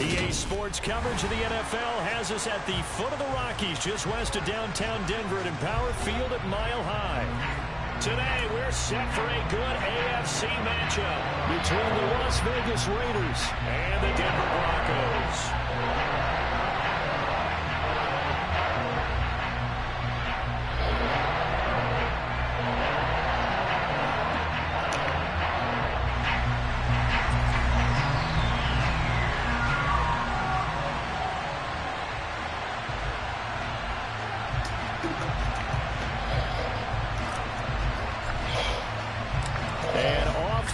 EA Sports coverage of the NFL has us at the foot of the Rockies, just west of downtown Denver at Empower Field at Mile High. Today, we're set for a good AFC matchup between the Las Vegas Raiders and the Denver Broncos.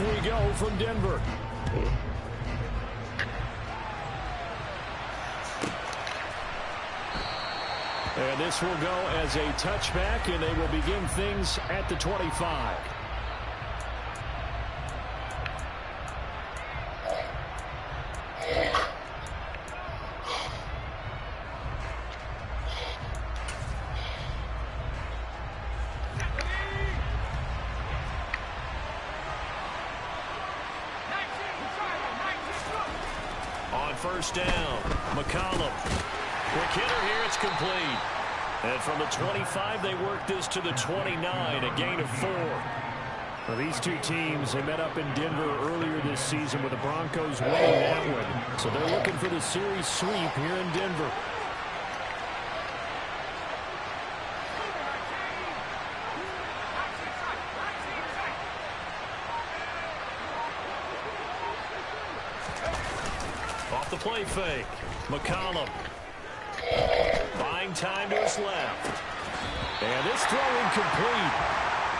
We go from Denver. And this will go as a touchback, and they will begin things at the 25. First down, McCollum. Quick hitter here, it's complete. And from the 25, they work this to the 29, a gain of 4. Well, these two teams, they met up in Denver earlier this season with the Broncos winning that one. So they're looking for the series sweep here in Denver. The play fake. McCollum. Buying time to his left. And this throw incomplete.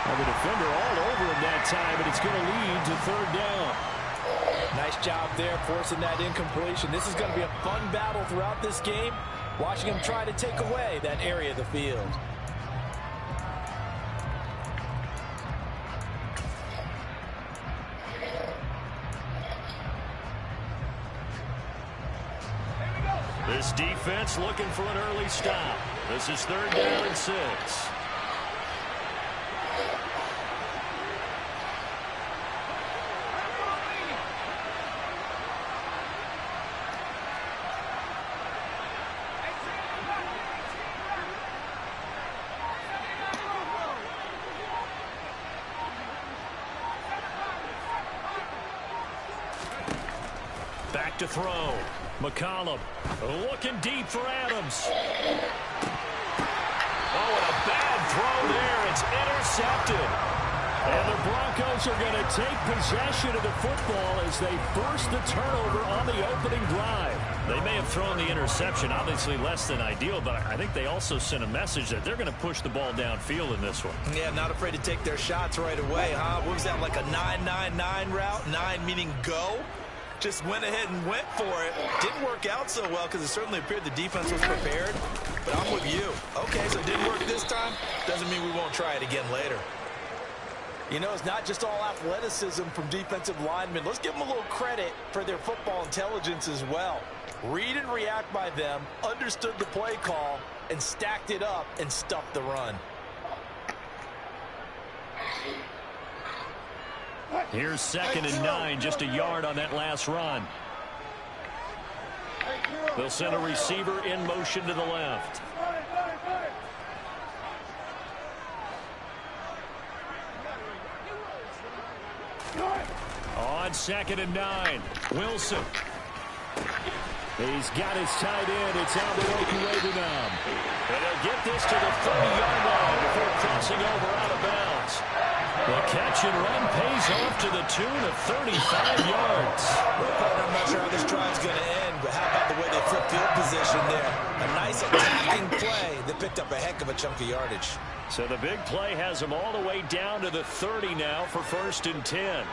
And the defender all over him that time, and it's going to lead to third down. Nice job there forcing that incompletion. This is going to be a fun battle throughout this game, watching him try to take away that area of the field. This defense looking for an early stop. This is third down and 6. Back to throw. McCollum looking deep for Adams. Oh, and a bad throw there. It's intercepted. And the Broncos are going to take possession of the football as they force the turnover on the opening drive. They may have thrown the interception, obviously less than ideal, but I think they also sent a message that they're going to push the ball downfield in this one. Yeah, not afraid to take their shots right away, huh? What was that, like a 9-9-9 route? 9 meaning go? Just went ahead and went for it. Didn't work out so well because it certainly appeared the defense was prepared. But I'm with you. Okay, so it didn't work this time. Doesn't mean we won't try it again later. You know, it's not just all athleticism from defensive linemen. Let's give them a little credit for their football intelligence as well. Read and react by them, understood the play call, and stacked it up and stuffed the run. Here's 2nd and 9, just a yard on that last run. They'll send a receiver in motion to the left. On 2nd and 9, Wilson. He's got his tight end. It's Alvaro now. And he'll get this to the 30-yard line before crossing over out of bounds. The catch and run pays off to the tune of 35 yards. Well, I'm not sure how this drive's going to end, but how about the way they flip field position there? A nice attacking play that picked up a heck of a chunk of yardage. So the big play has them all the way down to the 30 now for 1st and 10.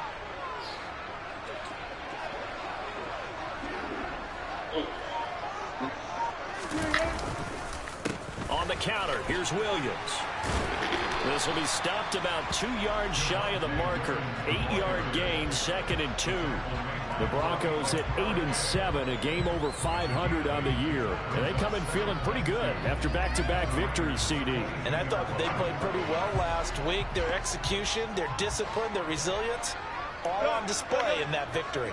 On the counter, here's Williams. This will be stopped about 2 yards shy of the marker. 8-yard gain, 2nd and 2. The Broncos at 8-7, a game over 500 on the year. And they come in feeling pretty good after back-to-back victories, CD. And I thought that they played pretty well last week. Their execution, their discipline, their resilience, all on display in that victory.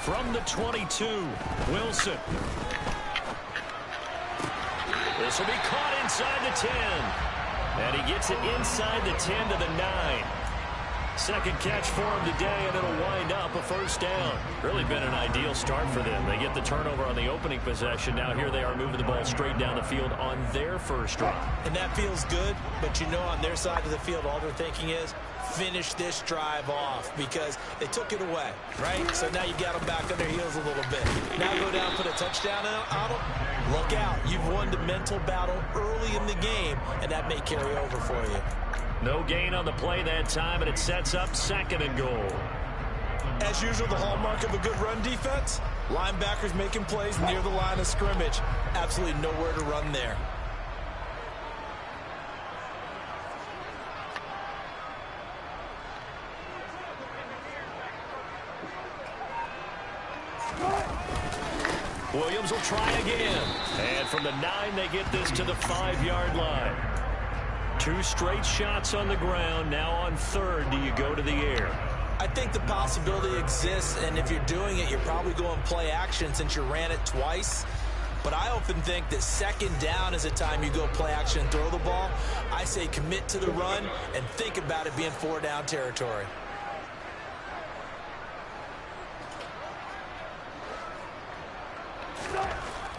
From the 22, Wilson. This will be caught inside the 10. And he gets it inside the 10 to the 9. Second catch for him today, and it'll wind up a first down. Really been an ideal start for them. They get the turnover on the opening possession. Now here they are moving the ball straight down the field on their first drive. And that feels good, but you know on their side of the field, all they're thinking is finish this drive off because they took it away, right? So now you got them back on their heels a little bit. Now go down, put a touchdown on them. Look out. You've won the mental battle early in the game, and that may carry over for you. No gain on the play that time, and it sets up second and goal. As usual, the hallmark of a good run defense, linebackers making plays near the line of scrimmage. Absolutely nowhere to run there. Williams will try again. And from the 9, they get this to the 5-yard line. 2 straight shots on the ground. Now on third, do you go to the air? I think the possibility exists, and if you're doing it, you're probably going play action since you ran it twice. But I often think that second down is a time you go play action and throw the ball. I say commit to the run and think about it being 4-down territory.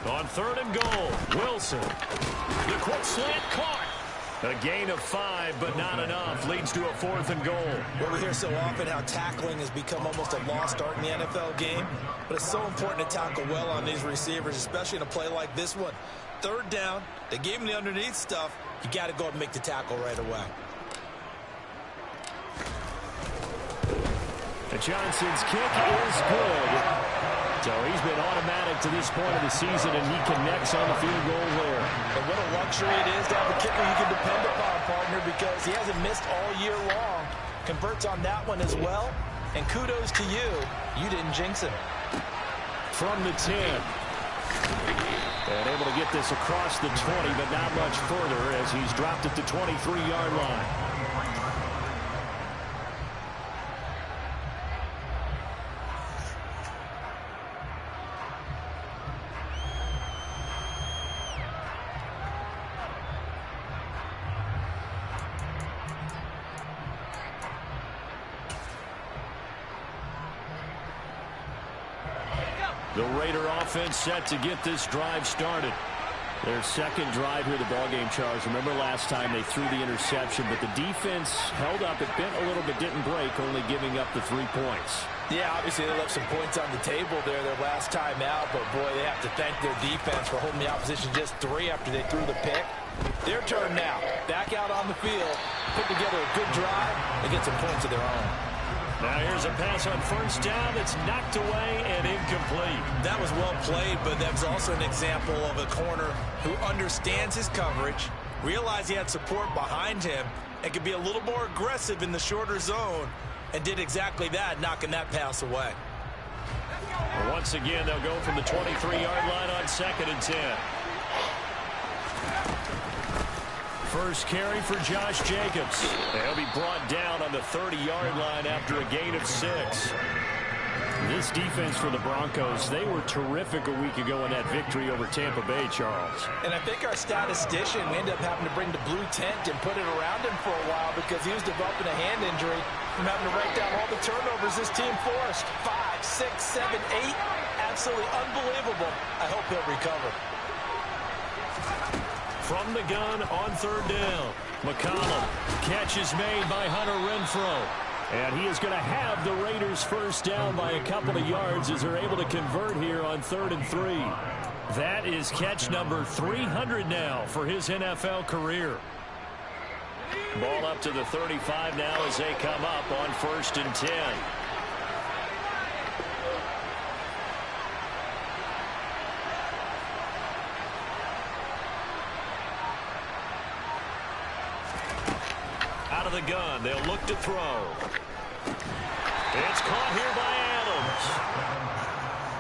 On third and goal, Wilson. The quick slant caught. A gain of 5, but not enough. Leads to a 4th and goal. Well, we hear so often how tackling has become almost a lost art in the NFL game. But it's so important to tackle well on these receivers, especially in a play like this one. Third down, they gave him the underneath stuff. You got to go and make the tackle right away. And Johnson's kick is good. So he's been automatic to this point of the season, and he connects on the field goal there. And what a luxury it is to have a kicker you can depend upon, partner, because he hasn't missed all year long. Converts on that one as well. And kudos to you. You didn't jinx him. From the 10. And able to get this across the 20, but not much further as he's dropped at the 23-yard line. The Raider offense set to get this drive started. Their second drive here, the ballgame, Charles. Remember last time they threw the interception, but the defense held up. It bent a little bit, didn't break, only giving up the 3 points. Yeah, obviously they left some points on the table there their last time out, but boy, they have to thank their defense for holding the opposition just 3 after they threw the pick. Their turn now. Back out on the field, put together a good drive, and get some points of their own. Now here's a pass on first down that's knocked away and incomplete. That was well played, but that was also an example of a corner who understands his coverage, realized he had support behind him, and could be a little more aggressive in the shorter zone, and did exactly that, knocking that pass away. Well, once again, they'll go from the 23-yard line on 2nd and 10. First carry for Josh Jacobs. They'll be brought down on the 30-yard line after a gain of 6. This defense for the Broncos, they were terrific a week ago in that victory over Tampa Bay, Charles. And I think our statistician, we ended up having to bring the blue tent and put it around him for a while because he was developing a hand injury from having to write down all the turnovers this team forced. 5, 6, 7, 8. Absolutely unbelievable. I hope he'll recover. From the gun on third down. McCollum. Catch is made by Hunter Renfrow. And he is going to have the Raiders first down by a couple of yards as they're able to convert here on 3rd and 3. That is catch number 300 now for his NFL career. Ball up to the 35 now as they come up on 1st and 10. Out of the gun, they'll look to throw. It's caught here by Adams.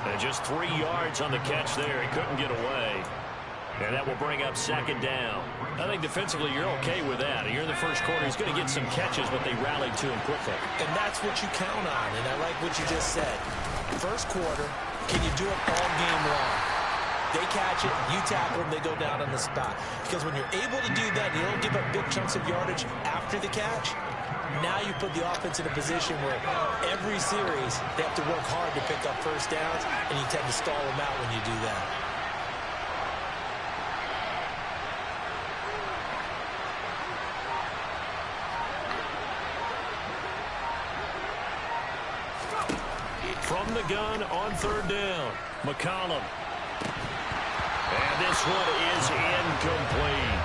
And just 3 yards on the catch there. He couldn't get away. And that will bring up 2nd down. I think defensively you're okay with that. You're in the first quarter. He's going to get some catches, but they rallied to him quickly. And that's what you count on, and I like what you just said. first quarter, can you do it all game long? They catch it, you tackle them, they go down on the spot. Because when you're able to do that, you don't give up big chunks of yardage after the catch. Now you put the offense in a position where every series they have to work hard to pick up first downs, and you tend to stall them out when you do that. From the gun on third down, McCollum. And this one is incomplete.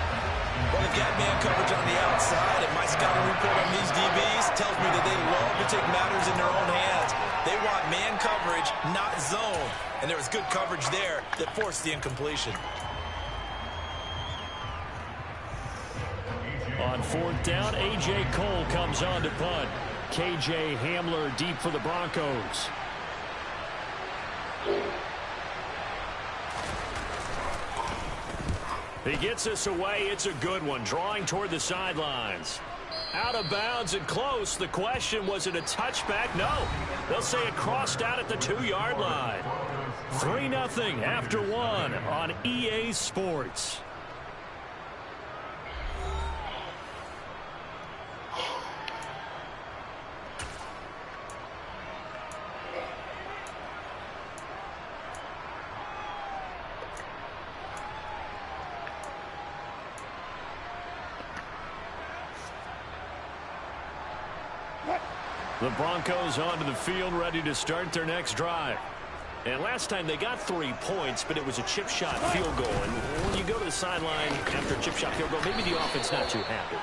Well, they've got man coverage on the outside, and my scouting report on these DBs tells me that they love to take matters in their own hands. They want man coverage, not zone. And there was good coverage there that forced the incompletion. On fourth down, A.J. Cole comes on to punt. K.J. Hamler deep for the Broncos. He gets us away. It's a good one. Drawing toward the sidelines. Out of bounds and close. The question, was it a touchback? No. They'll say it crossed out at the 2-yard line. 3-0 after one on EA Sports. The Broncos onto the field, ready to start their next drive. And last time they got 3 points, but it was a chip shot field goal. And when you go to the sideline after a chip shot field goal, maybe the offense not too happy.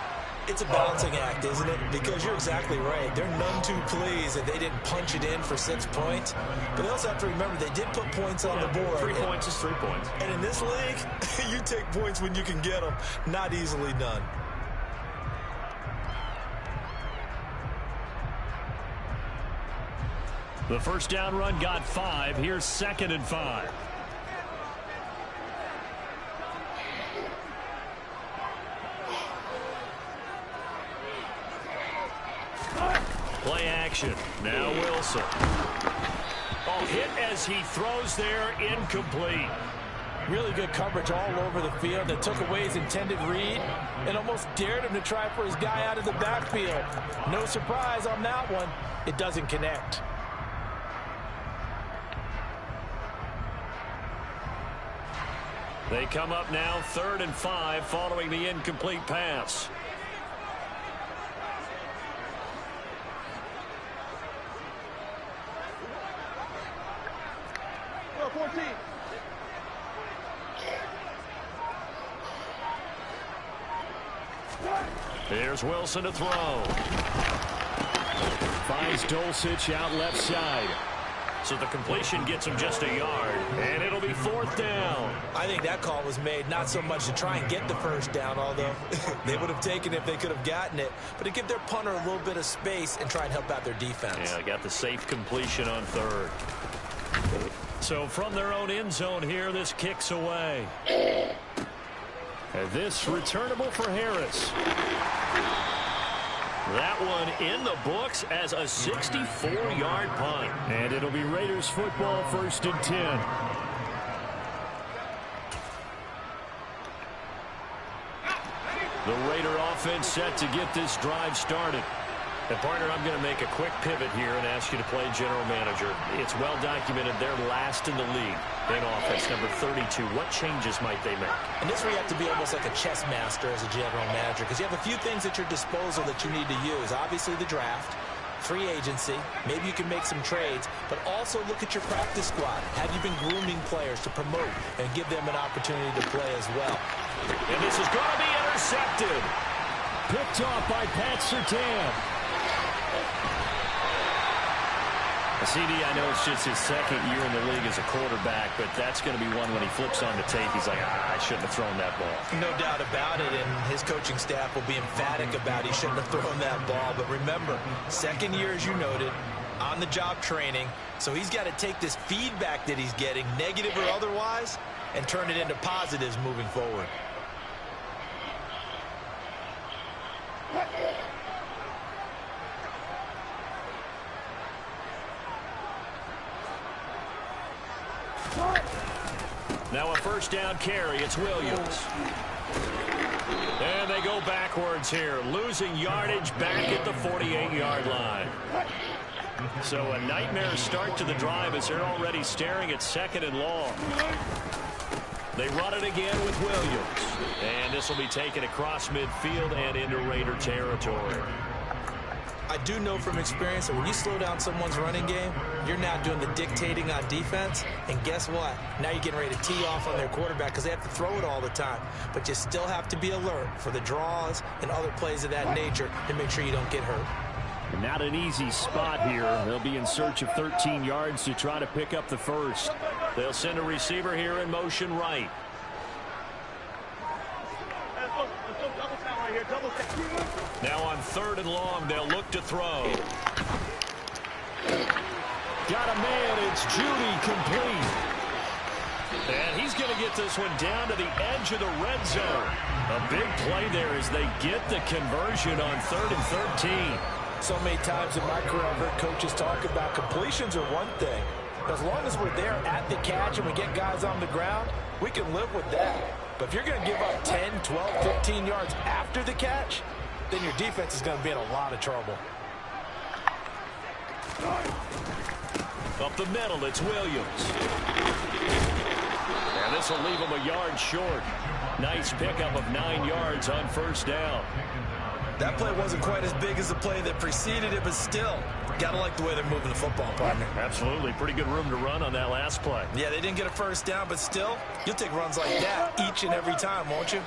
It's a balancing act, isn't it? Because you're exactly right. They're none too pleased that they didn't punch it in for 6 points. But they also have to remember they did put points on the board. 3 points is 3 points. And in this league, you take points when you can get them. Not easily done. The first down run got 5. Here's 2nd and 5. Play action. Now Wilson. Oh, hit as he throws there, incomplete. Really good coverage all over the field that took away his intended read and almost dared him to try for his guy out of the backfield. No surprise on that one. It doesn't connect. They come up now 3rd and 5 following the incomplete pass. Here's Wilson to throw. Finds Dulcich out left side. So the completion gets him just a yard, and it'll be 4th down. I think that call was made not so much to try and get the first down, although they would have taken it if they could have gotten it, but to give their punter a little bit of space and try and help out their defense. Yeah, got the safe completion on 3rd. So from their own end zone here, this kicks away. And this returnable for Harris. That one in the books as a 64-yard punt. And it'll be Raiders football, 1st and 10. The Raider offense set to get this drive started. And, partner, I'm going to make a quick pivot here and ask you to play general manager. It's well documented they're last in the league in offense, number 32. What changes might they make? And this is where you have to be almost like a chess master as a general manager, because you have a few things at your disposal that you need to use. Obviously, the draft, free agency, maybe you can make some trades, but also look at your practice squad. Have you been grooming players to promote and give them an opportunity to play as well? And this is going to be intercepted. Picked off by Pat Surtain. CD, I know it's just his 2nd year in the league as a quarterback, but that's going to be one when he flips on the tape. He's like, I shouldn't have thrown that ball. No doubt about it, and his coaching staff will be emphatic about he shouldn't have thrown that ball. But remember, 2nd year, as you noted, on-the-job training, so he's got to take this feedback that he's getting, negative or otherwise, and turn it into positives moving forward. Now a first down carry. It's Williams. And they go backwards here, losing yardage back at the 48-yard line. So a nightmare start to the drive as they're already staring at 2nd and long. They run it again with Williams. And this will be taken across midfield and into Raider territory. I do know from experience that when you slow down someone's running game, you're now doing the dictating on defense. And guess what? Now you're getting ready to tee off on their quarterback because they have to throw it all the time. But you still have to be alert for the draws and other plays of that nature to make sure you don't get hurt. Not an easy spot here. They'll be in search of 13 yards to try to pick up the first. They'll send a receiver here in motion right. Now on 3rd and long, they'll look to throw. Got a man. It's Judy, complete. And he's going to get this one down to the edge of the red zone. A big play there as they get the conversion on 3rd and 13. So many times in my career I've heard coaches talk about completions are one thing. As long as we're there at the catch and we get guys on the ground, we can live with that. But if you're going to give up 10, 12, 15 yards after the catch, then your defense is going to be in a lot of trouble. Up the middle, it's Williams. And this will leave him a yard short. Nice pickup of 9 yards on first down. That play wasn't quite as big as the play that preceded it, but still, got to like the way they're moving the football, partner. Absolutely. Pretty good room to run on that last play. Yeah, they didn't get a first down, but still, you'll take runs like that each and every time, won't you?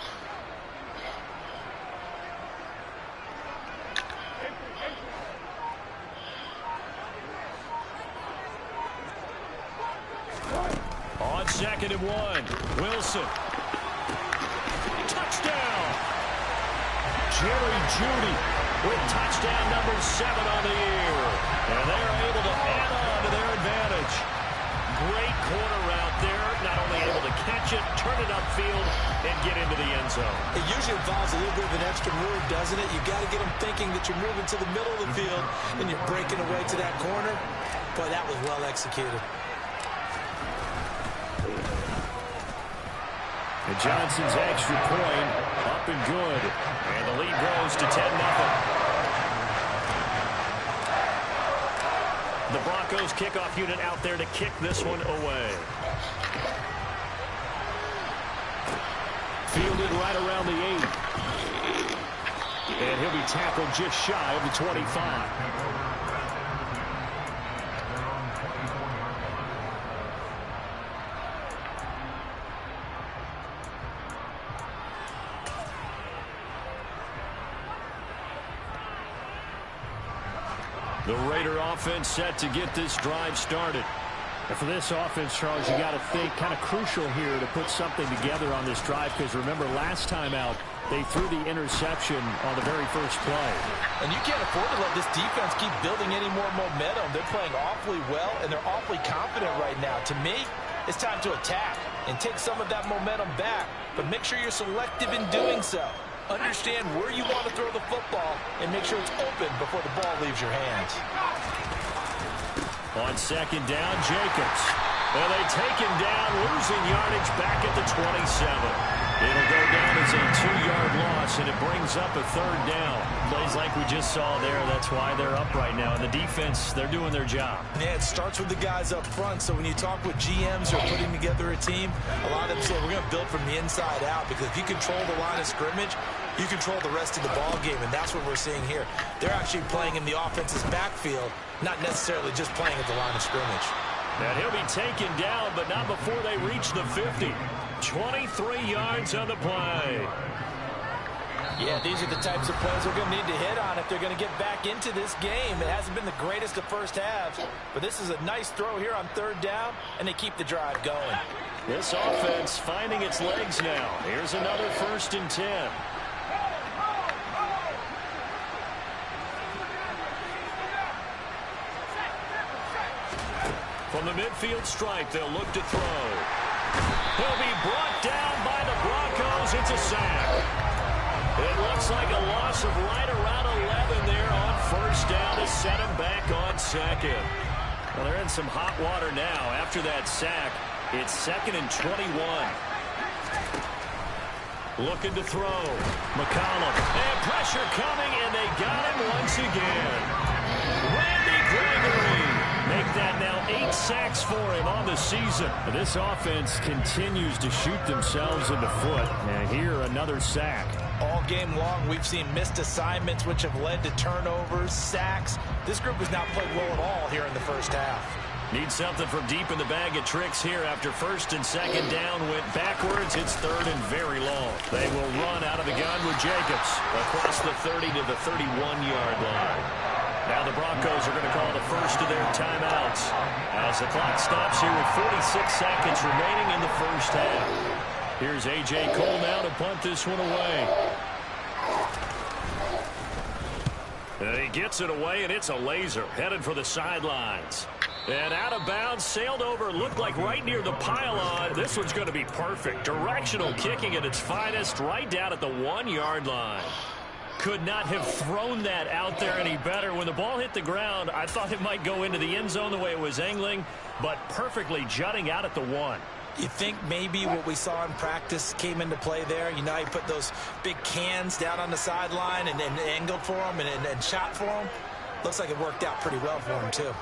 On 2nd and 1, Wilson. Touchdown! Jerry Judy with touchdown number 7 on the year. And they're able to add on to their advantage. Great corner route there. Not only able to catch it, turn it upfield, and get into the end zone. It usually involves a little bit of an extra move, doesn't it? You've got to get them thinking that you're moving to the middle of the field and you're breaking away to that corner. Boy, that was well executed. And Johnson's extra point up and good. And the lead grows to 10-0. The Broncos kickoff unit out there to kick this one away. Fielded right around the 8. And he'll be tackled just shy of the 25. The Raider offense set to get this drive started. And for this offense, Charles, you got to think kind of crucial here to put something together on this drive, because remember last time out they threw the interception on the very first play. And you can't afford to let this defense keep building any more momentum. They're playing awfully well and they're awfully confident right now. To me, it's time to attack and take some of that momentum back, but make sure you're selective in doing so. Understand where you want to throw the football and make sure it's open before the ball leaves your hands. On 2nd down, Jacobs. Well, they take him down, losing yardage back at the 27. It'll go down as a 2-yard loss, and it brings up a 3rd down. Plays like we just saw there. That's why they're up right now. And the defense, they're doing their job. Yeah, it starts with the guys up front. So when you talk with GMs who are putting together a team, a lot of them say we're going to build from the inside out, because if you control the line of scrimmage, you control the rest of the ball game, and that's what we're seeing here. They're actually playing in the offense's backfield, not necessarily just playing at the line of scrimmage. And he'll be taken down, but not before they reach the 50. 23 yards on the play. Yeah, these are the types of plays they're going to need to hit on if they're going to get back into this game. It hasn't been the greatest of first halves, but this is a nice throw here on 3rd down, and they keep the drive going. This offense finding its legs now. Here's another 1st and 10. From the midfield stripe, they'll look to throw. He'll be brought down by the Broncos. It's a sack. It looks like a loss of right around 11 there on 1st down to set him back on 2nd. Well, they're in some hot water now after that sack. It's 2nd and 21. Looking to throw. McCollum. And pressure coming, and they got him once again. Randy Gregory. Make that now 8 sacks for him on the season. This offense continues to shoot themselves in the foot. And here, another sack. All game long, we've seen missed assignments, which have led to turnovers, sacks. This group has not played well at all here in the first half. Need something from deep in the bag of tricks here after 1st and 2nd down. Went backwards. It's 3rd and very long. They will run out of the gun with Jacobs across the 30 to the 31-yard line. Now the Broncos are going to call the first of their timeouts as the clock stops here with 46 seconds remaining in the first half. Here's A.J. Cole now to punt this one away. He gets it away, and it's a laser headed for the sidelines. And out of bounds, sailed over, looked like right near the pylon. This one's going to be perfect. Directional kicking at its finest, right down at the 1-yard line. Could not have thrown that out there any better. When the ball hit the ground, I thought it might go into the end zone the way it was angling, but perfectly jutting out at the 1. You think maybe what we saw in practice came into play there? You know, he put those big cans down on the sideline and angled for him and shot for him. Looks like it worked out pretty well for him, too.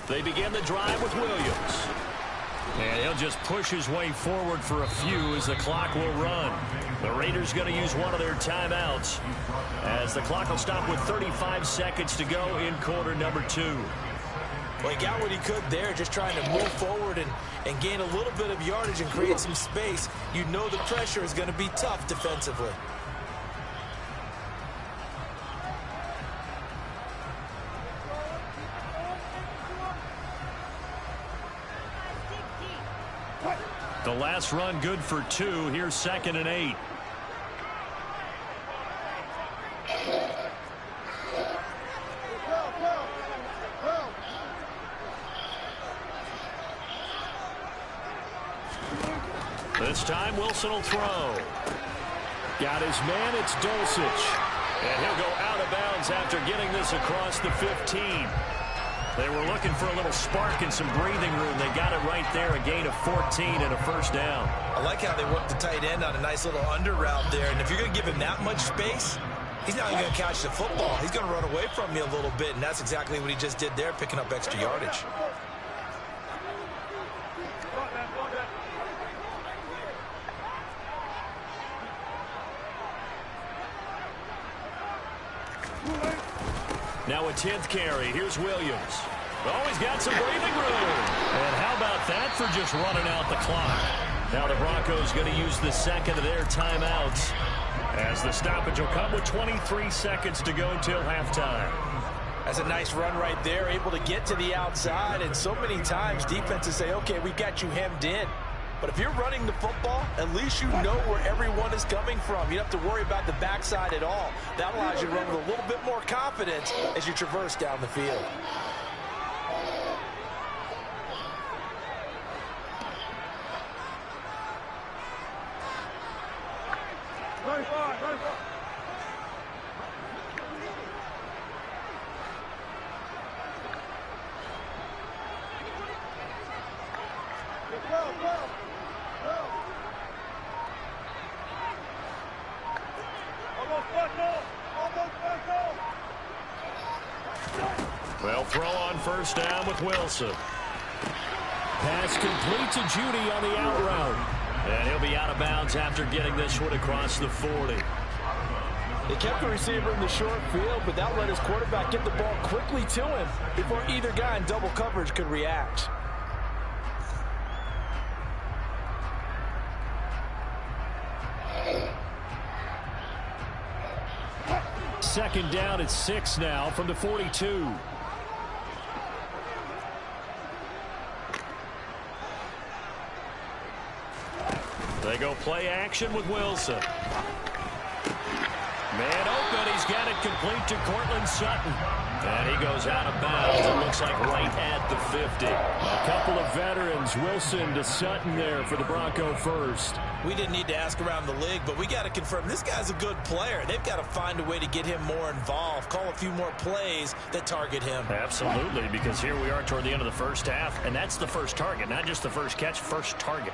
They begin the drive with Williams. And he'll just push his way forward for a few as the clock will run. The Raiders going to use one of their timeouts as the clock will stop with 35 seconds to go in quarter number 2. Well, he got what he could there, just trying to move forward and gain a little bit of yardage and create some space. You know the pressure is going to be tough defensively. The last run good for 2. Here's 2nd and 8. This time Wilson will throw. Got his man, it's Dulcich. And he'll go out of bounds after getting this across the 15. They were looking for a little spark and some breathing room. They got it right there, a gain of 14 and a first down. I like how they worked the tight end on a nice little under route there. And if you're going to give him that much space, he's not even going to catch the football. He's going to run away from me a little bit, and that's exactly what he just did there, picking up extra yardage. Now a 10th carry. Here's Williams. Oh, he's got some breathing room. And how about that for just running out the clock? Now the Broncos going to use the second of their timeouts as the stoppage will come with 23 seconds to go till halftime. That's a nice run right there, able to get to the outside. And so many times defenses say, okay, we got you hemmed in. But if you're running the football, at least you know where everyone is coming from. You don't have to worry about the backside at all. That allows you to run with a little bit more confidence as you traverse down the field. Well, throw on first down with Wilson. Pass complete to Judy on the out route. And he'll be out of bounds after getting this one across the 40. They kept the receiver in the short field, but that let his quarterback get the ball quickly to him before either guy in double coverage could react. Second down at 6 now from the 42. They go play action with Wilson. Man open. He's got it complete to Cortland Sutton. And he goes out of bounds. It looks like right at the 50. A couple of veterans, Wilson to Sutton there for the Bronco first. We didn't need to ask around the league, but we got to confirm this guy's a good player. They've got to find a way to get him more involved, call a few more plays that target him. Absolutely, because here we are toward the end of the first half, and that's the first target, not just the first catch, first target.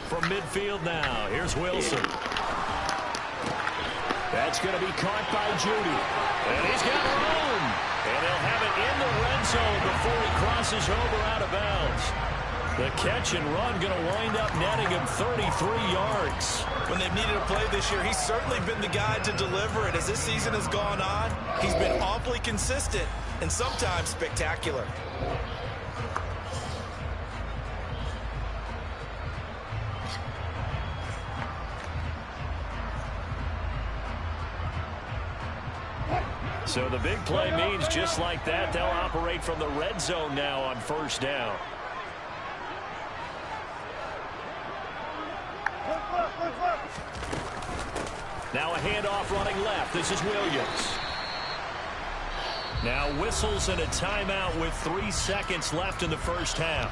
From midfield now, here's Wilson. That's going to be caught by Judy. And he's got room. And he'll have it in the red zone before he crosses over out of bounds. The catch and run going to wind up netting him 33 yards. When they've needed a play this year, he's certainly been the guy to deliver it. As this season has gone on, he's been awfully consistent and sometimes spectacular. So the big play means just like that, they'll operate from the red zone now on first down. Now a handoff running left. This is Williams. Now whistles and a timeout with 3 seconds left in the first half.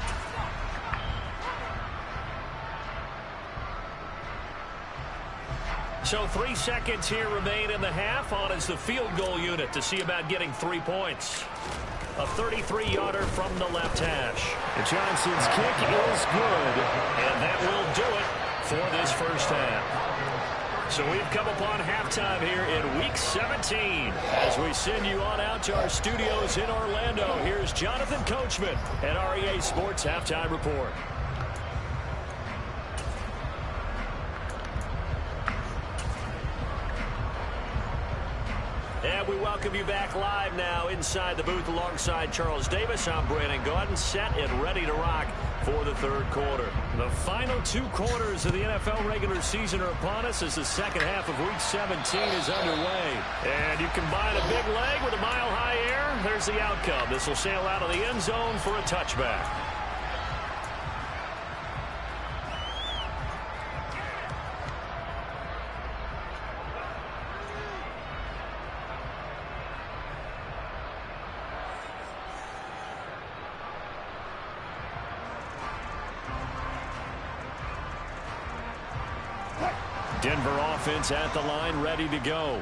So 3 seconds here remain in the half. On is the field goal unit to see about getting 3 points. A 33-yarder from the left hash. Johnson's kick is good, and that will do it for this first half. So we've come upon halftime here in Week 17. As we send you on out to our studios in Orlando, here's Jonathan Coachman at REA Sports Halftime Report. And we welcome you back live now inside the booth alongside Charles Davis. I'm Brandon Gaudin, set and ready to rock for the third quarter. The final 2 quarters of the NFL regular season are upon us as the second half of Week 17 is underway. And you combine a big leg with a mile-high air, there's the outcome. This will sail out of the end zone for a touchback. Denver offense at the line, ready to go.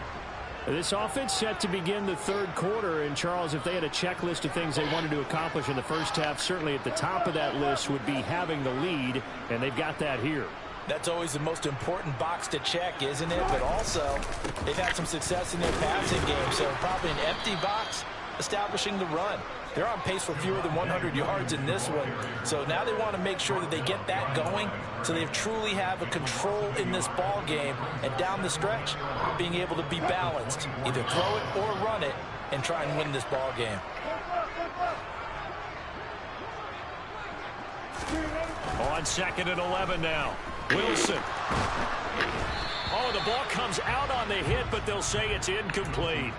This offense set to begin the third quarter. And, Charles, if they had a checklist of things they wanted to accomplish in the first half, certainly at the top of that list would be having the lead, and they've got that here. That's always the most important box to check, isn't it? But also, they've had some success in their passing game, so probably an empty box establishing the run. They're on pace for fewer than 100 yards in this one. So now they want to make sure that they get that going so they truly have a control in this ball game. And down the stretch, being able to be balanced. Either throw it or run it and try and win this ball game. On 2nd and 11 now. Wilson. Oh, the ball comes out on the hit, but they'll say it's incomplete.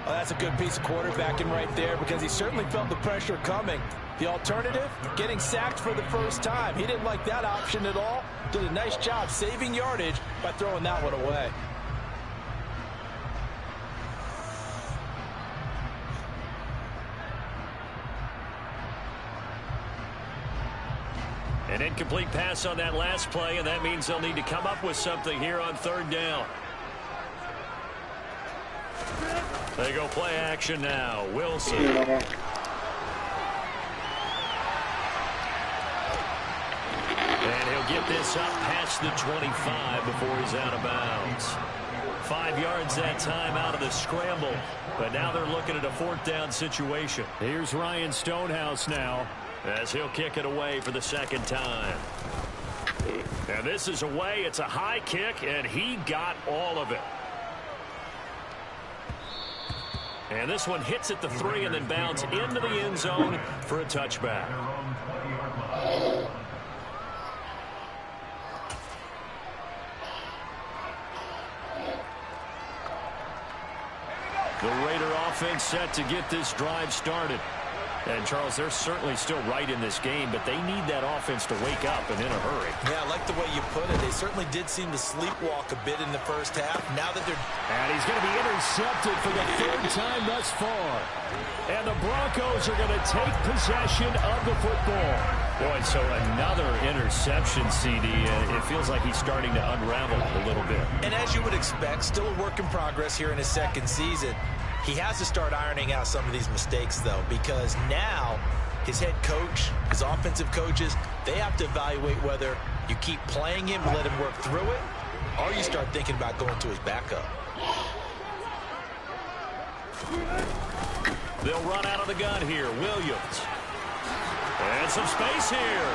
Well, that's a good piece of quarterbacking right there because he certainly felt the pressure coming. The alternative, getting sacked for the first time. He didn't like that option at all. Did a nice job saving yardage by throwing that one away. An incomplete pass on that last play, and that means they'll need to come up with something here on third down. They go play action now. Wilson. And he'll get this up past the 25 before he's out of bounds. 5 yards that time out of the scramble. But now they're looking at a 4th down situation. Here's Ryan Stonehouse now as he'll kick it away for the 2nd time. And this is away. It's a high kick, and he got all of it. And this one hits at the 3 and then bounds into the end zone for a touchback. The Raider offense set to get this drive started. And, Charles, they're certainly still right in this game, but they need that offense to wake up and in a hurry. Yeah, I like the way you put it. They certainly did seem to sleepwalk a bit in the first half. Now that they're... And he's going to be intercepted for the 3rd time thus far. And the Broncos are going to take possession of the football. Boy, so another interception, CD. It feels like he's starting to unravel a little bit. And as you would expect, still a work in progress here in his 2nd season. He has to start ironing out some of these mistakes, though, because now his head coach, his offensive coaches, they have to evaluate whether you keep playing him and let him work through it, or you start thinking about going to his backup. They'll run out of the gun here. Williams. And some space here.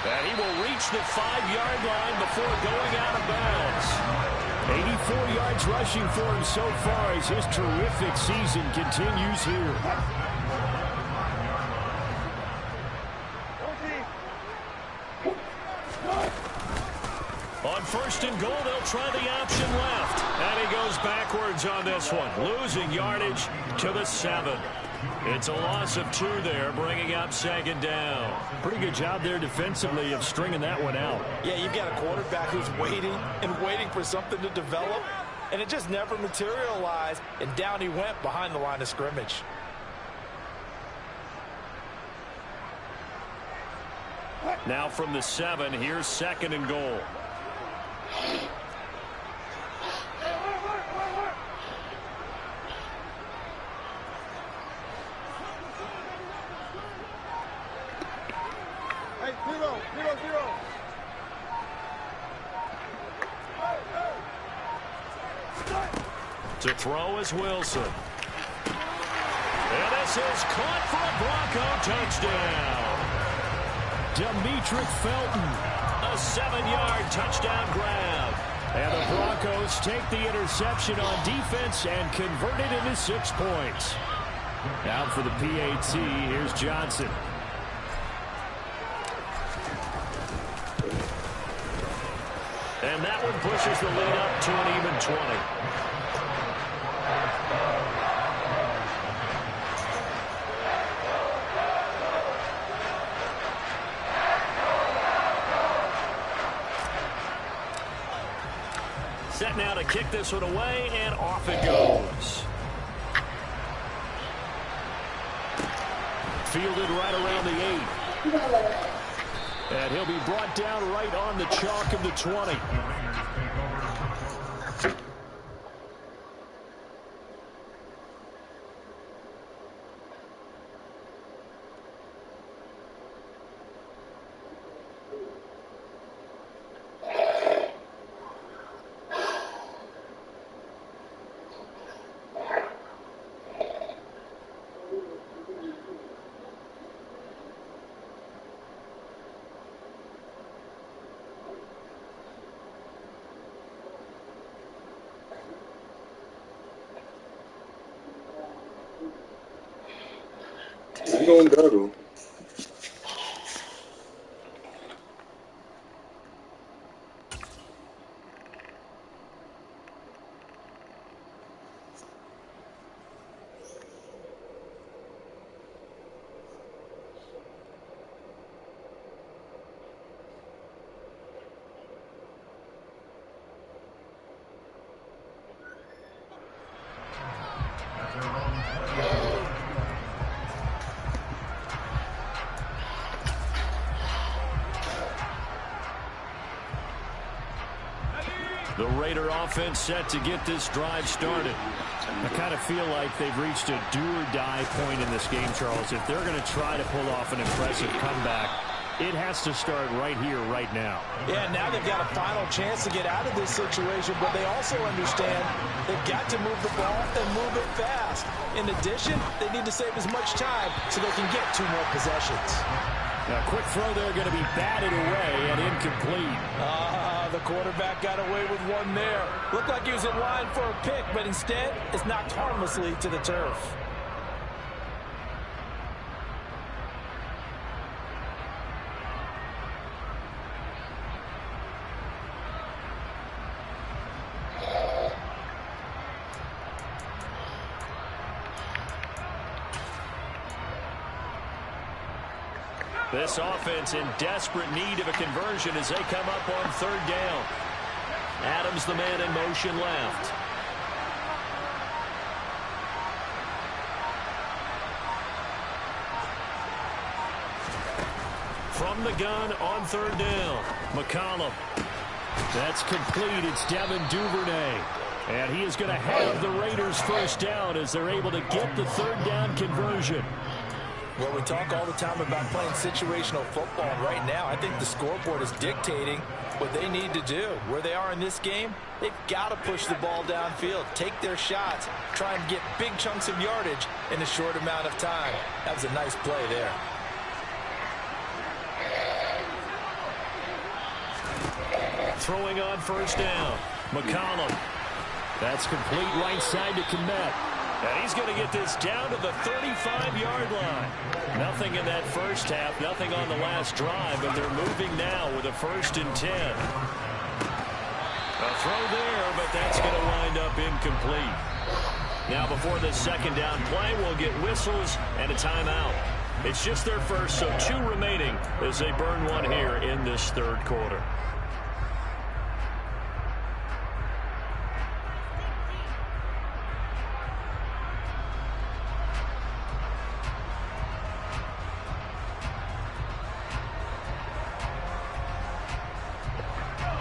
And he will reach the 5-yard line before going out of bounds. 84 yards rushing for him so far as his terrific season continues here. On 1st and goal, they'll try the option left. And he goes backwards on this one, losing yardage to the 7. It's a loss of 2 there, bringing up 2nd down. Pretty good job there defensively of stringing that one out. Yeah, you've got a quarterback who's waiting and waiting for something to develop, and it just never materialized, and down he went behind the line of scrimmage. Now from the 7, here's 2nd and goal. To throw is Wilson. And this is caught for a Bronco touchdown. Demetric Felton, a 7-yard touchdown grab. And the Broncos take the interception on defense and convert it into 6 points. Out for the PAT, here's Johnson. And that one pushes the lead up to an even 20. Set now to kick this one away, and off it goes. Fielded right around the 8. And he'll be brought down right on the chalk of the 20. Going better. The Raider offense set to get this drive started. I kind of feel like they've reached a do-or-die point in this game, Charles. If they're going to try to pull off an impressive comeback, it has to start right here, right now. Yeah, now they've got a final chance to get out of this situation, but they also understand they've got to move the ball and move it fast. In addition, they need to save as much time so they can get 2 more possessions. A quick throw there going to be batted away and incomplete. the quarterback got away with one there. Looked like he was in line for a pick, but instead, it's knocked harmlessly to the turf. This offense in desperate need of a conversion as they come up on third down. Adams, the man in motion left. From the gun on third down, McCollum. That's complete. It's Devin Duvernay. And he is going to have the Raiders first down as they're able to get the third down conversion. Well, we talk all the time about playing situational football. And right now, I think the scoreboard is dictating what they need to do. Where they are in this game, they've got to push the ball downfield, take their shots, try and get big chunks of yardage in a short amount of time. That was a nice play there. Throwing on first down, McCollum. That's complete right side to Kmet. And he's going to get this down to the 35-yard line. Nothing in that first half, nothing on the last drive, and they're moving now with a 1st and 10. A throw there, but that's going to wind up incomplete. Now before the second down play, we'll get whistles and a timeout. It's just their first, so 2 remaining as they burn one here in this third quarter.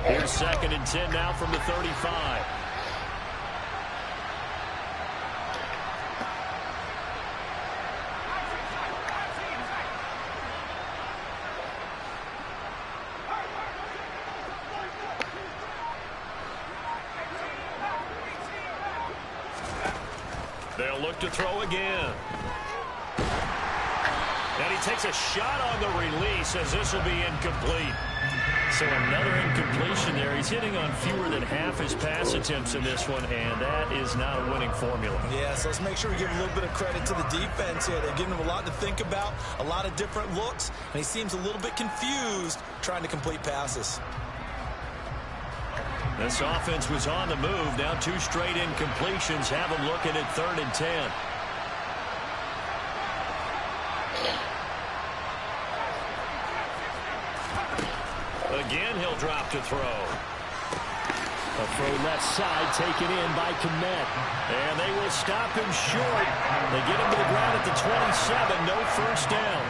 Here's 2nd and 10 now from the 35. They'll look to throw again. And he takes a shot on the release as this will be incomplete. So another incompletion there. He's hitting on fewer than half his pass attempts in this one, and that is not a winning formula. Yeah, so let's make sure we give a little bit of credit to the defense here. They've given him a lot to think about, a lot of different looks, and he seems a little bit confused trying to complete passes. This offense was on the move. Now 2 straight incompletions have him looking at 3rd and 10. Again, he'll drop to throw. A throw left side taken in by Kmet. And they will stop him short. They get him to the ground at the 27. No first down.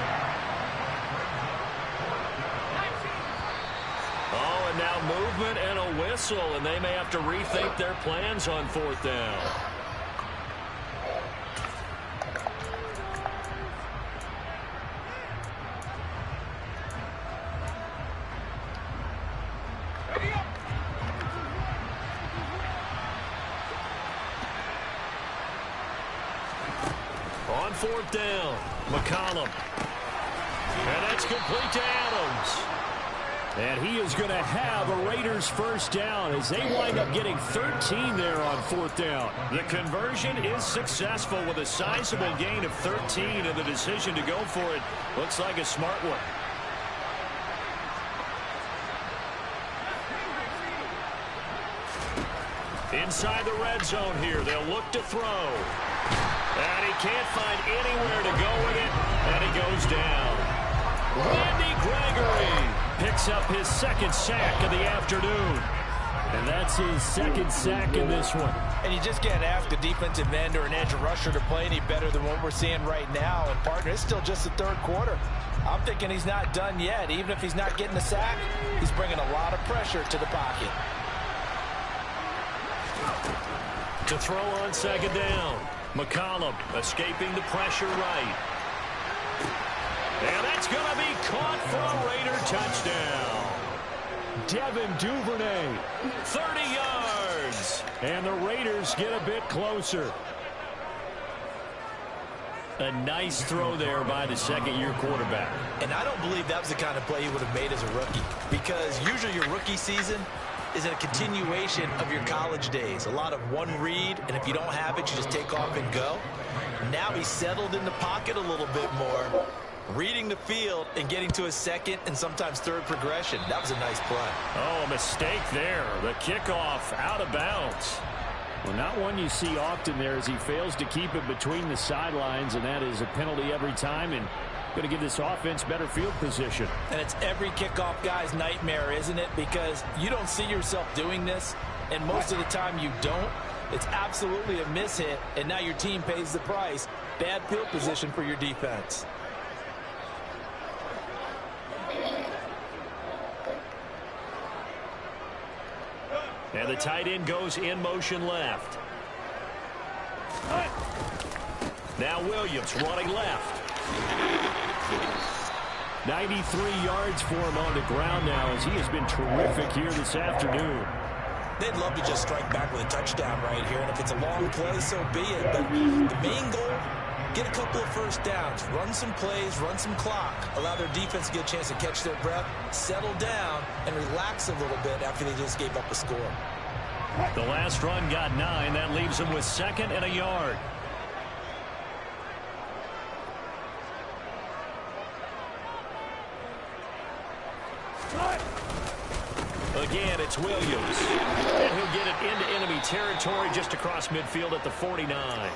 Oh, and now movement and a whistle. And they may have to rethink their plans on 4th down. On 4th down, McCollum. And that's complete to Adams. And he is going to have a Raiders first down as they wind up getting 13 there on 4th down. The conversion is successful with a sizable gain of 13, and the decision to go for it looks like a smart one. Inside the red zone here, they'll look to throw. And he can't find anywhere to go with it, and he goes down. Randy Gregory picks up his 2nd sack of the afternoon. And that's his 2nd sack in this one. And you just can't ask a defensive end or an edge rusher to play any better than what we're seeing right now. And, partner, it's still just the 3rd quarter. I'm thinking he's not done yet. Even if he's not getting a sack, he's bringing a lot of pressure to the pocket. To throw on 2nd down. McCollum escaping the pressure right. And that's going to be caught for a Raider touchdown. Devin Duvernay, 30 yards. And the Raiders get a bit closer. A nice throw there by the second-year quarterback. And I don't believe that was the kind of play he would have made as a rookie, because usually your rookie season is a continuation of your college days. A lot of one read, and if you don't have it, you just take off and go. Now he's settled in the pocket a little bit more, reading the field and getting to his second and sometimes third progression. That was a nice play. Oh, a mistake there. The kickoff out of bounds. Well, not one you see often there as he fails to keep it between the sidelines, and that is a penalty every time and going to give this offense better field position. And it's every kickoff guy's nightmare, isn't it? Because you don't see yourself doing this, and most of the time you don't. It's absolutely a mishit, and now your team pays the price. Bad field position for your defense. And the tight end goes in motion left. Now Williams running left. 93 yards for him on the ground now as he has been terrific here this afternoon. They'd love to just strike back with a touchdown right here, and if it's a long play, so be it. But the main goal, get a couple of first downs, run some plays, run some clock, allow their defense to get a chance to catch their breath, settle down, and relax a little bit after they just gave up a score. The last run got 9. That leaves them with 2nd and a yard. Again, it's Williams. And he'll get it into enemy territory just across midfield at the 49.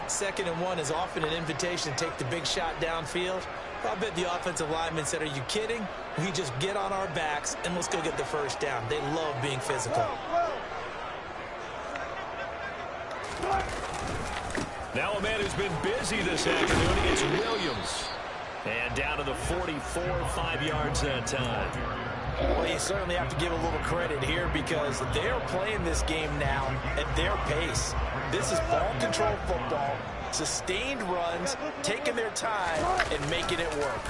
2nd and 1 is often an invitation to take the big shot downfield. I bet the offensive lineman said, are you kidding? We just get on our backs and let's go get the first down. They love being physical. Now a man who's been busy this afternoon, it's Williams. And down to the 44, 5 yards that time. Well, you certainly have to give a little credit here because they're playing this game now at their pace. This is ball control football, sustained runs, taking their time, and making it work.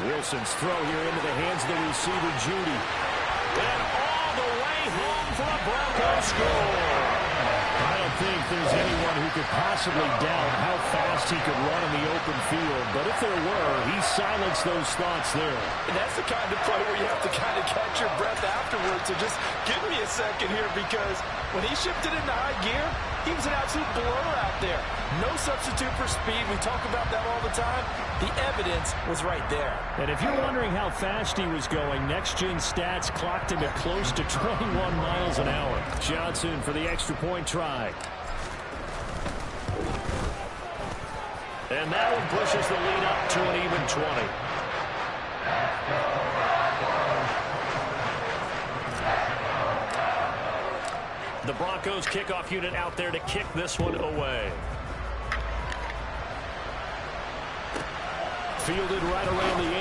Wilson's throw here into the hands of the receiver, Judy. And all the way home for a Broncos score. I don't think there's anyone who could possibly doubt how fast he could run in the open field. But if there were, he silenced those thoughts there. And that's the kind of play where you have to kind of catch your breath afterwards. So just give me a second here because when he shifted into high gear, he was an absolute blower out there. No substitute for speed. We talk about that all the time. The evidence was right there. And if you're wondering how fast he was going, next-gen stats clocked him at close to 21 miles an hour. Johnson for the extra point try. And that one pushes the lead up to an even 20. The Broncos kickoff unit out there to kick this one away. Fielded right around the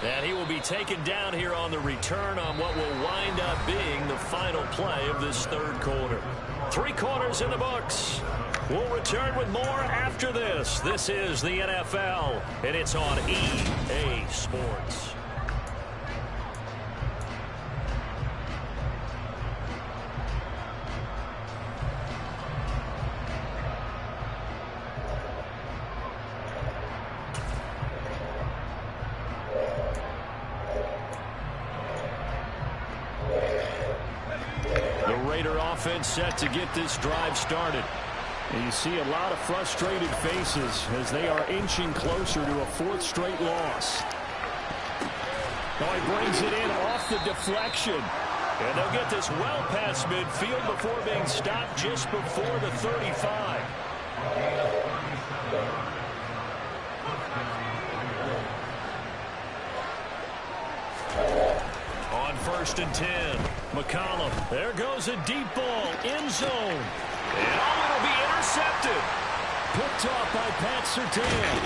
8. And he will be taken down here on the return on what will wind up being the final play of this third quarter. 3 quarters in the books. We'll return with more after this. This is the NFL, and it's on EA Sports. Offense set to get this drive started. And you see a lot of frustrated faces as they are inching closer to a 4th straight loss. Oh, he brings it in off the deflection. And they'll get this well past midfield before being stopped just before the 35. On 1st and 10, McCollum. There goes a deep ball, end zone. And it'll be intercepted. Picked off by Pat Surtain.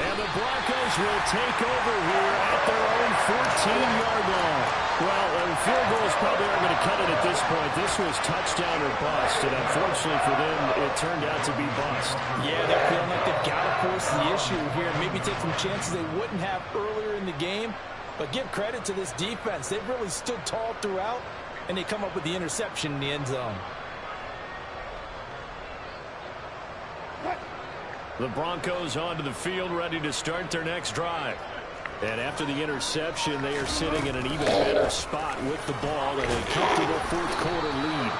And the Broncos will take over here at their own 14-yard line. Well, field goals probably aren't going to cut it at this point. This was touchdown or bust, and unfortunately for them, it turned out to be bust. Yeah, they're feeling like they've got to force the issue here. Maybe take some chances they wouldn't have earlier in the game. But give credit to this defense. They've really stood tall throughout. and they come up with the interception in the end zone. The Broncos onto the field, ready to start their next drive. And after the interception, they are sitting in an even better spot with the ball and a comfortable fourth-quarter lead.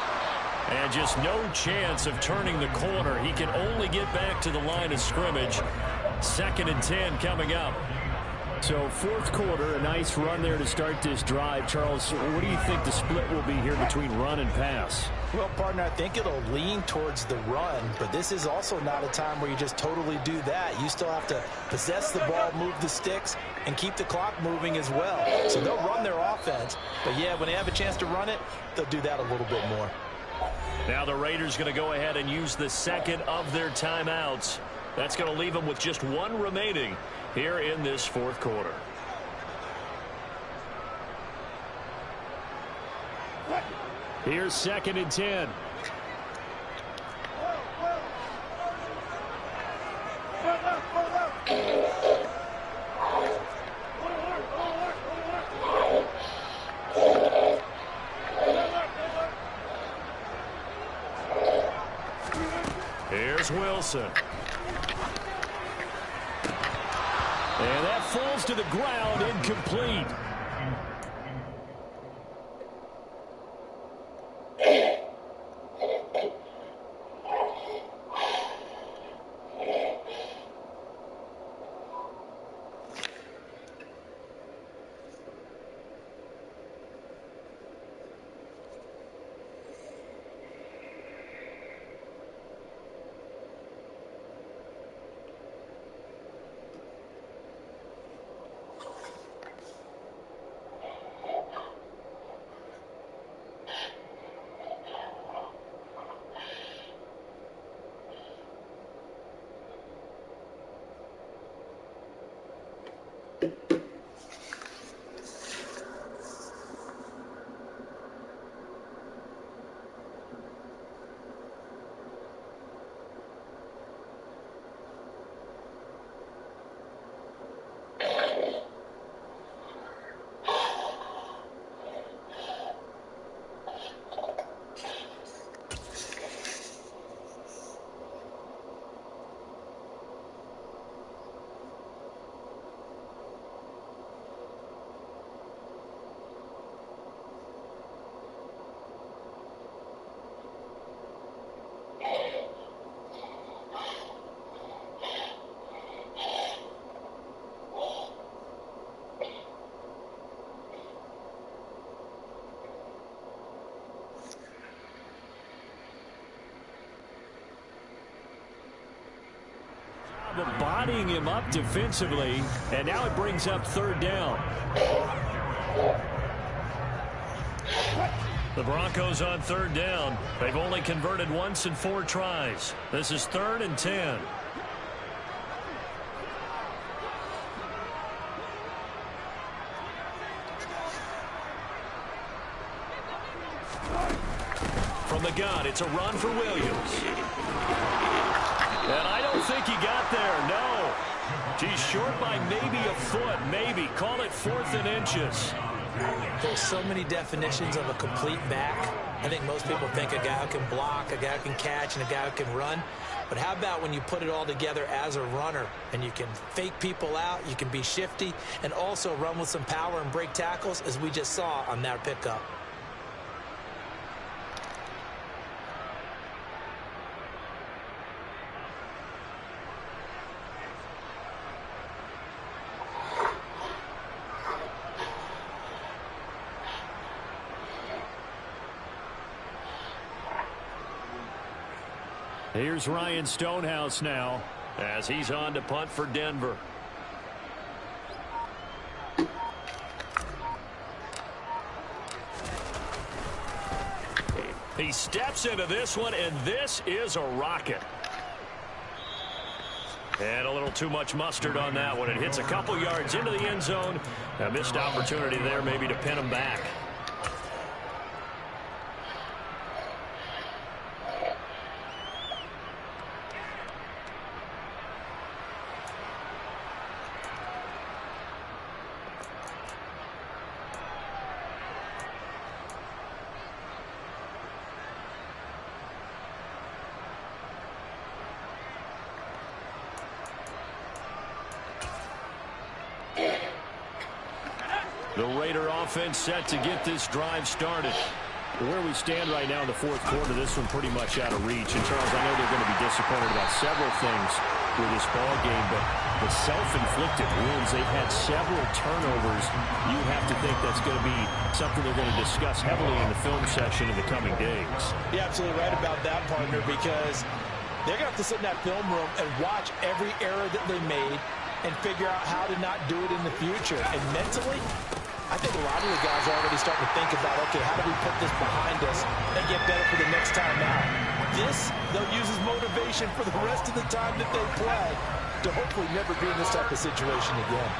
And just no chance of turning the corner. He can only get back to the line of scrimmage. 2nd and 10 coming up. So fourth quarter, a nice run there to start this drive. Charles, what do you think the split will be here between run and pass? Well, partner, I think it'll lean towards the run, but this is also not a time where you just totally do that. You still have to possess the ball, move the sticks, and keep the clock moving as well. So they'll run their offense, but yeah, when they have a chance to run it, they'll do that a little bit more. Now the Raiders going to go ahead and use the second of their timeouts. That's going to leave them with just one remaining here in this fourth quarter. Here's 2nd and 10. Here's Wilson. And that falls to the ground, incomplete. Bodying him up defensively, and now it brings up 3rd down. The Broncos on 3rd down. They've only converted once in 4 tries. This is 3rd and 10. From the gun, it's a run for Williams. And I don't think he got there, no. He's short by maybe a foot, maybe. Call it 4th and inches. There's so many definitions of a complete back. I think most people think a guy who can block, a guy who can catch, and a guy who can run. But how about when you put it all together as a runner, and you can fake people out, you can be shifty, and also run with some power and break tackles, as we just saw on that pickup. Here's Ryan Stonehouse now as he's on to punt for Denver. He steps into this one, and this is a rocket. And a little too much mustard on that one. It hits a couple yards into the end zone. A missed opportunity there maybe to pin him back. The Raider offense set to get this drive started. Where we stand right now in the fourth quarter, this one pretty much out of reach. And, Charles, I know they're going to be disappointed about several things with this ball game, but the self-inflicted wounds, they've had several turnovers. You have to think that's going to be something they're going to discuss heavily in the film session in the coming days. You're absolutely right about that, partner, because they're going to have to sit in that film room and watch every error that they made and figure out how to not do it in the future. And mentally, I think a lot of the guys are already starting to think about, okay, how do we put this behind us and get better for the next time out? This, they'll use as motivation for the rest of the time that they play to hopefully never be in this type of situation again.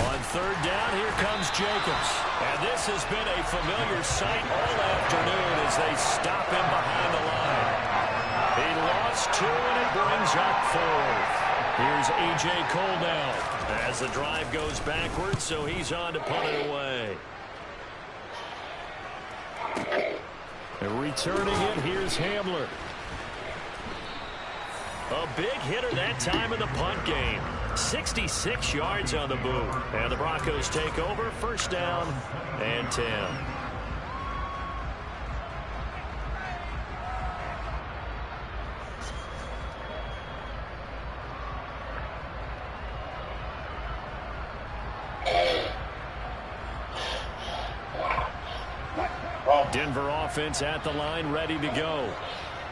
On third down, here comes Jacobs. And this has been a familiar sight all afternoon as they stop him behind the line. He lost 2, and it brings up 4th. Here's A.J. Cole now as the drive goes backwards, so he's on to punt it away. And returning it, here's Hamler. A big hitter that time in the punt game. 66 yards on the boot. And the Broncos take over, first down and 10. Denver offense at the line, ready to go.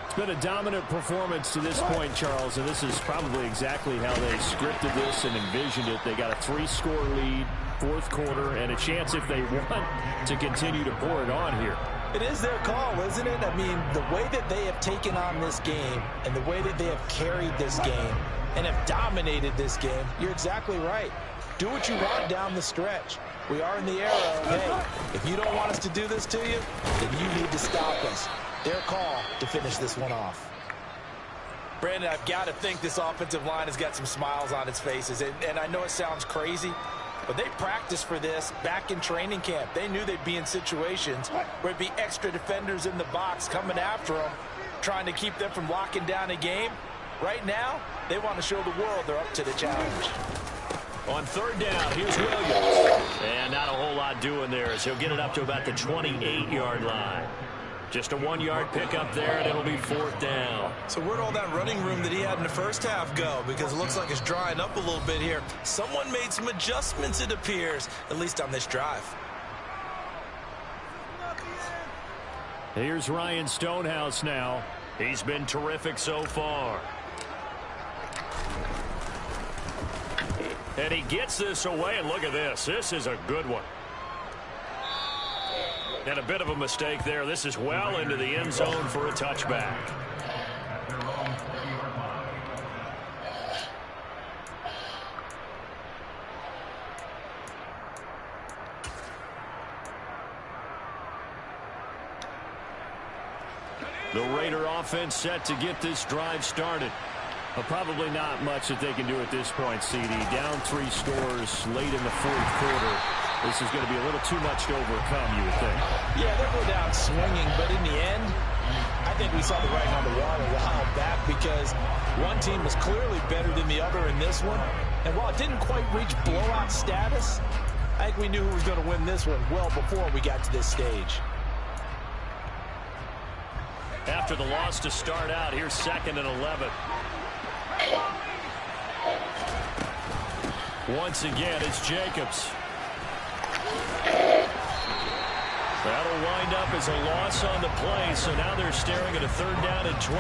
It's been a dominant performance to this point, Charles, and this is probably exactly how they scripted this and envisioned it. They got a 3-score lead, fourth quarter, and a chance, if they want, to continue to pour it on here. It is their call, isn't it? I mean, the way that they have taken on this game and the way that they have carried this game and have dominated this game, you're exactly right. Do what you want down the stretch. We are in the era of, hey, if you don't want us to do this to you, then you need to stop us. Their call to finish this one off. Brandon, I've got to think this offensive line has got some smiles on its faces. And I know it sounds crazy, but they practiced for this back in training camp. They knew they'd be in situations where it'd be extra defenders in the box coming after them, trying to keep them from locking down a game. Right now, they want to show the world they're up to the challenge. On third down, here's Williams. And not a whole lot doing there as he'll get it up to about the 28-yard line. Just a 1-yard pickup there, and it'll be fourth down. So where'd all that running room that he had in the first half go? Because it looks like it's drying up a little bit here. Someone made some adjustments, it appears, at least on this drive. Here's Ryan Stonehouse now. He's been terrific so far. And he gets this away, and look at this. This is a good one. And a bit of a mistake there. This is well into the end zone for a touchback. The Raider offense set to get this drive started. Well, probably not much that they can do at this point, CD. Down 3 scores late in the fourth quarter. This is going to be a little too much to overcome, you would think. Yeah, they'll go down swinging, but in the end, I think we saw the writing on the wall a while back because one team was clearly better than the other in this one. And while it didn't quite reach blowout status, I think we knew who was going to win this one well before we got to this stage. After the loss to start out, here's 2nd and 11. Once again, it's Jacobs. That'll wind up as a loss on the play, so now they're staring at a 3rd down and 12.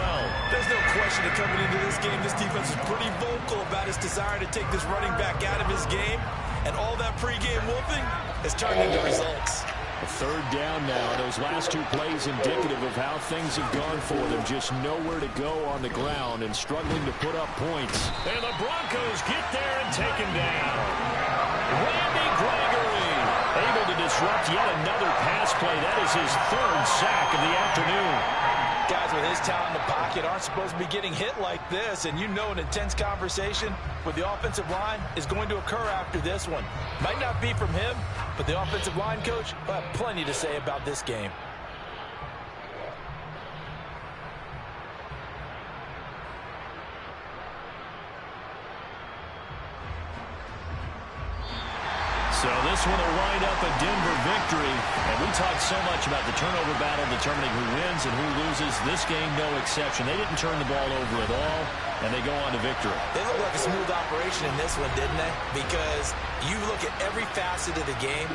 There's no question that coming into this game, this defense is pretty vocal about his desire to take this running back out of his game, and all that pregame whooping has turned into results. A 3rd down now. Those last 2 plays indicative of how things have gone for them. Just nowhere to go on the ground and struggling to put up points. And the Broncos get there and take him down. Randy Gregory able to disrupt yet another pass play. That is his 3rd sack of the afternoon. Guys with his talent in the pocket aren't supposed to be getting hit like this, and you know an intense conversation with the offensive line is going to occur after this one. Might not be from him, but the offensive line coach will have plenty to say about this game. So this one will wind up a Denver victory. And we talked so much about the turnover battle determining who wins and who loses. This game, no exception. They didn't turn the ball over at all, and they go on to victory. They look like a smooth operation in this one, didn't they? Because you look at every facet of the game,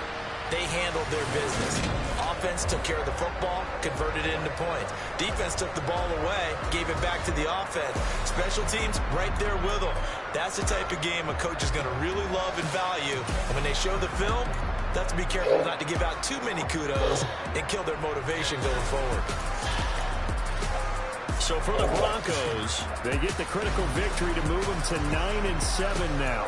they handled their business. Offense took care of the football, converted it into points. Defense took the ball away, gave it back to the offense. Special teams right there with them. That's the type of game a coach is going to really love and value. And when they show the film, that's to be careful not to give out too many kudos and kill their motivation going forward. So for the Broncos, They get the critical victory to move them to 9-7 now.